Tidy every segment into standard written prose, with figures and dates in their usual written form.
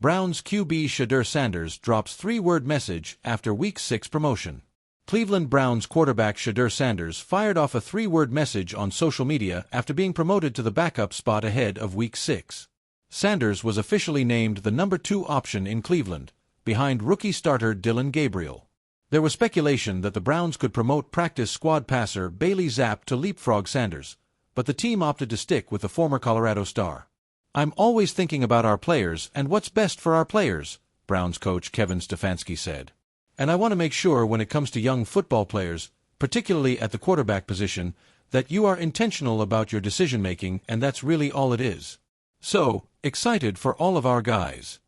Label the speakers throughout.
Speaker 1: Browns QB Shedeur Sanders drops three-word message after Week 6 promotion. Cleveland Browns quarterback Shedeur Sanders fired off a three-word message on social media after being promoted to the backup spot ahead of Week 6. Sanders was officially named the number 2 option in Cleveland, behind rookie starter Dillon Gabriel. There was speculation that the Browns could promote practice squad passer Bailey Zappe to leapfrog Sanders, but the team opted to stick with the former Colorado star. "I'm always thinking about our players and what's best for our players," Browns coach Kevin Stefanski said. "And I want to make sure when it comes to young football players, particularly at the quarterback position, that you are intentional about your decision-making, and that's really all it is. So, excited for all of our guys."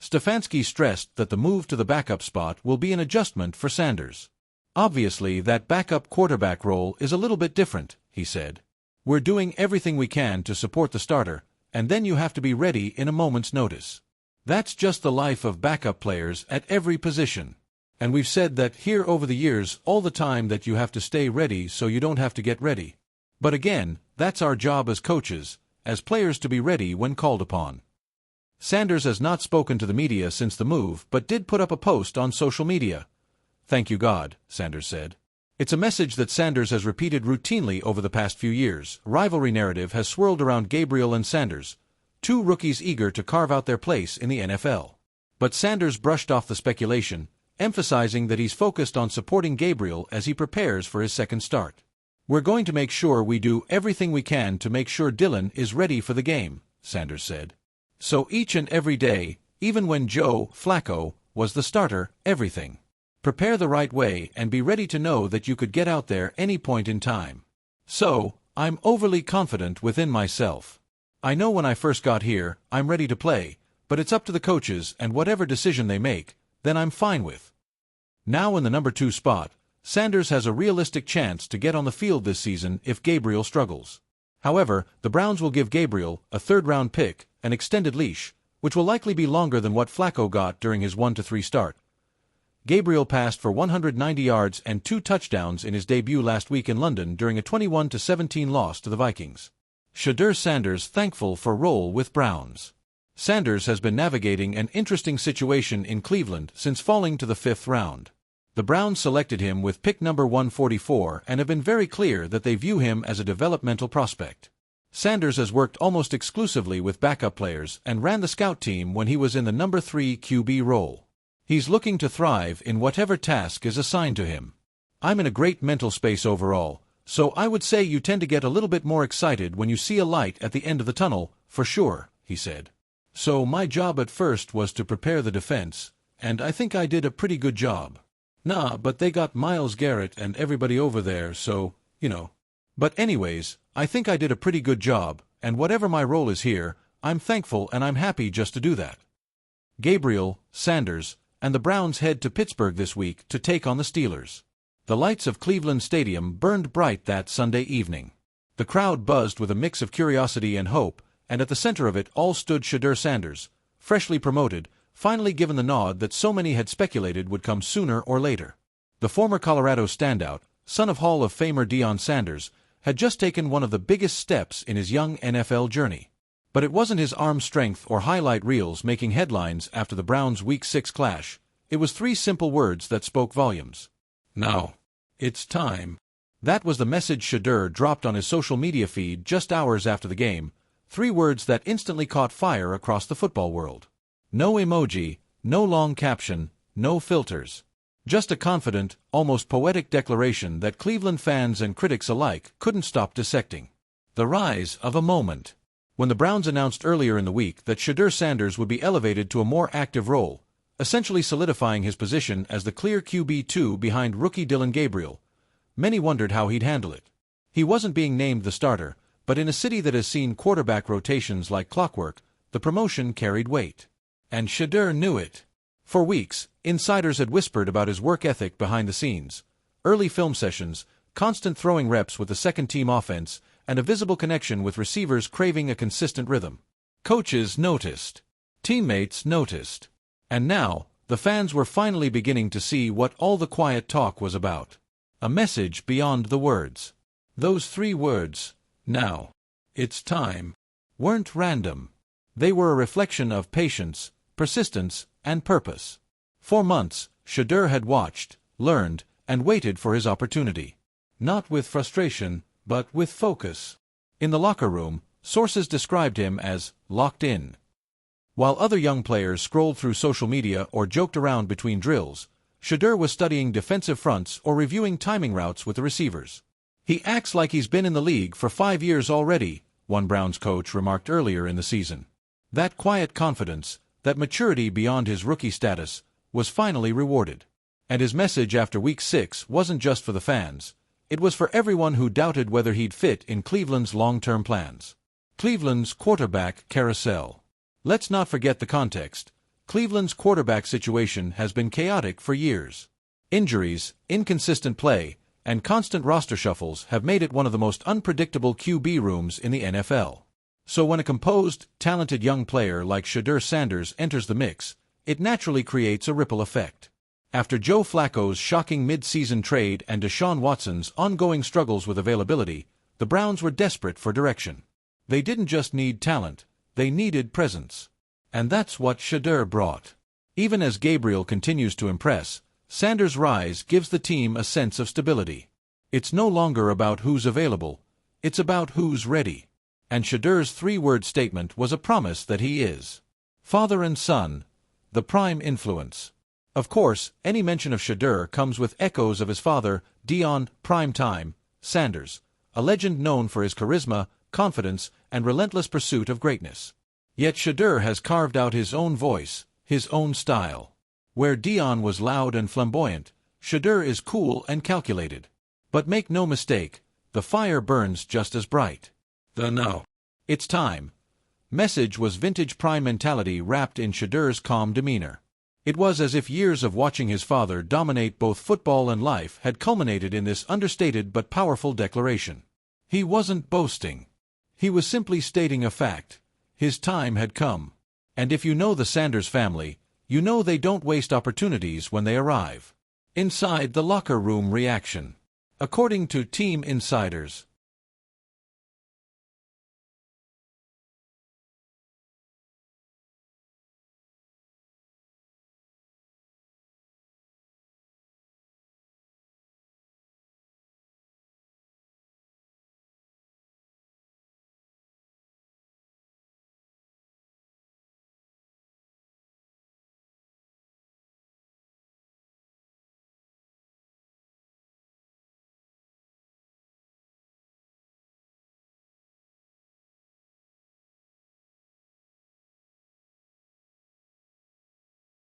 Speaker 1: Stefanski stressed that the move to the backup spot will be an adjustment for Sanders. "Obviously, that backup quarterback role is a little bit different," he said. "We're doing everything we can to support the starter, and then you have to be ready in a moment's notice. That's just the life of backup players at every position. And we've said that here over the years all the time that you have to stay ready so you don't have to get ready. But again, that's our job as coaches, as players to be ready when called upon." Sanders has not spoken to the media since the move but did put up a post on social media. "Thank you God," Sanders said. It's a message that Sanders has repeated routinely over the past few years. Rivalry narrative has swirled around Gabriel and Sanders, two rookies eager to carve out their place in the NFL. But Sanders brushed off the speculation, emphasizing that he's focused on supporting Gabriel as he prepares for his second start. "We're going to make sure we do everything we can to make sure Dillon is ready for the game," Sanders said. "So each and every day, even when Joe Flacco was the starter, everything. Prepare the right way and be ready to know that you could get out there any point in time. So, I'm overly confident within myself. I know when I first got here, I'm ready to play, but it's up to the coaches and whatever decision they make, then I'm fine with." Now in the number 2 spot, Sanders has a realistic chance to get on the field this season if Gabriel struggles. However, the Browns will give Gabriel, a third-round pick, an extended leash, which will likely be longer than what Flacco got during his 1-3 start. Gabriel passed for 190 yards and 2 touchdowns in his debut last week in London during a 21-17 loss to the Vikings. Shedeur Sanders thankful for role with Browns. Sanders has been navigating an interesting situation in Cleveland since falling to the 5th round. The Browns selected him with pick number 144 and have been very clear that they view him as a developmental prospect. Sanders has worked almost exclusively with backup players and ran the scout team when he was in the number 3 QB role. He's looking to thrive in whatever task is assigned to him. "I'm in a great mental space overall, so I would say you tend to get a little bit more excited when you see a light at the end of the tunnel, for sure," he said. "So my job at first was to prepare the defense, and I think I did a pretty good job. Nah, but they got Myles Garrett and everybody over there, so, But anyways, I think I did a pretty good job, and whatever my role is here, I'm thankful and I'm happy just to do that." Gabriel, Sanders, and the Browns head to Pittsburgh this week to take on the Steelers. The lights of Cleveland Stadium burned bright that Sunday evening. The crowd buzzed with a mix of curiosity and hope, and at the center of it all stood Shedeur Sanders, freshly promoted, finally given the nod that so many had speculated would come sooner or later. The former Colorado standout, son of Hall of Famer Deion Sanders, had just taken one of the biggest steps in his young NFL journey. But it wasn't his arm strength or highlight reels making headlines after the Browns' Week 6 clash. It was 3 simple words that spoke volumes. "Now, it's time." That was the message Shedeur dropped on his social media feed just hours after the game, 3 words that instantly caught fire across the football world. No emoji, no long caption, no filters. Just a confident, almost poetic declaration that Cleveland fans and critics alike couldn't stop dissecting. The rise of a moment. When the Browns announced earlier in the week that Shedeur Sanders would be elevated to a more active role, essentially solidifying his position as the clear QB2 behind rookie Dillon Gabriel, many wondered how he'd handle it. He wasn't being named the starter, but in a city that has seen quarterback rotations like clockwork, the promotion carried weight. And Shedeur knew it. For weeks, insiders had whispered about his work ethic behind the scenes, early film sessions, constant throwing reps with the second-team offense, and a visible connection with receivers craving a consistent rhythm. Coaches noticed. Teammates noticed. And now, the fans were finally beginning to see what all the quiet talk was about. A message beyond the words. Those 3 words, "Now, it's time," weren't random. They were a reflection of patience, persistence, and purpose. For months, Shedeur had watched, learned, and waited for his opportunity. Not with frustration, but with focus. In the locker room, sources described him as locked in. While other young players scrolled through social media or joked around between drills, Shedeur was studying defensive fronts or reviewing timing routes with the receivers. "He acts like he's been in the league for 5 years already," one Browns coach remarked earlier in the season. That quiet confidence, that maturity beyond his rookie status, was finally rewarded. And his message after Week 6 wasn't just for the fans. It was for everyone who doubted whether he'd fit in Cleveland's long-term plans. Cleveland's quarterback carousel. Let's not forget the context. Cleveland's quarterback situation has been chaotic for years. Injuries, inconsistent play, and constant roster shuffles have made it one of the most unpredictable QB rooms in the NFL. So when a composed, talented young player like Shedeur Sanders enters the mix, it naturally creates a ripple effect. After Joe Flacco's shocking mid-season trade and Deshaun Watson's ongoing struggles with availability, the Browns were desperate for direction. They didn't just need talent, they needed presence. And that's what Shedeur brought. Even as Gabriel continues to impress, Sanders' rise gives the team a sense of stability. It's no longer about who's available, it's about who's ready. And Shedeur's 3-word statement was a promise that he is father and son, the prime influence. Of course, any mention of Shedeur comes with echoes of his father, Deion "Primetime" Sanders, a legend known for his charisma, confidence, and relentless pursuit of greatness. Yet Shedeur has carved out his own voice, his own style. Where Deion was loud and flamboyant, Shedeur is cool and calculated. But make no mistake, the fire burns just as bright. The "no, it's time" message was vintage prime mentality wrapped in Shedeur's calm demeanor. It was as if years of watching his father dominate both football and life had culminated in this understated but powerful declaration. He wasn't boasting. He was simply stating a fact. His time had come. And if you know the Sanders family, you know they don't waste opportunities when they arrive. Inside the locker room reaction. According to team insiders,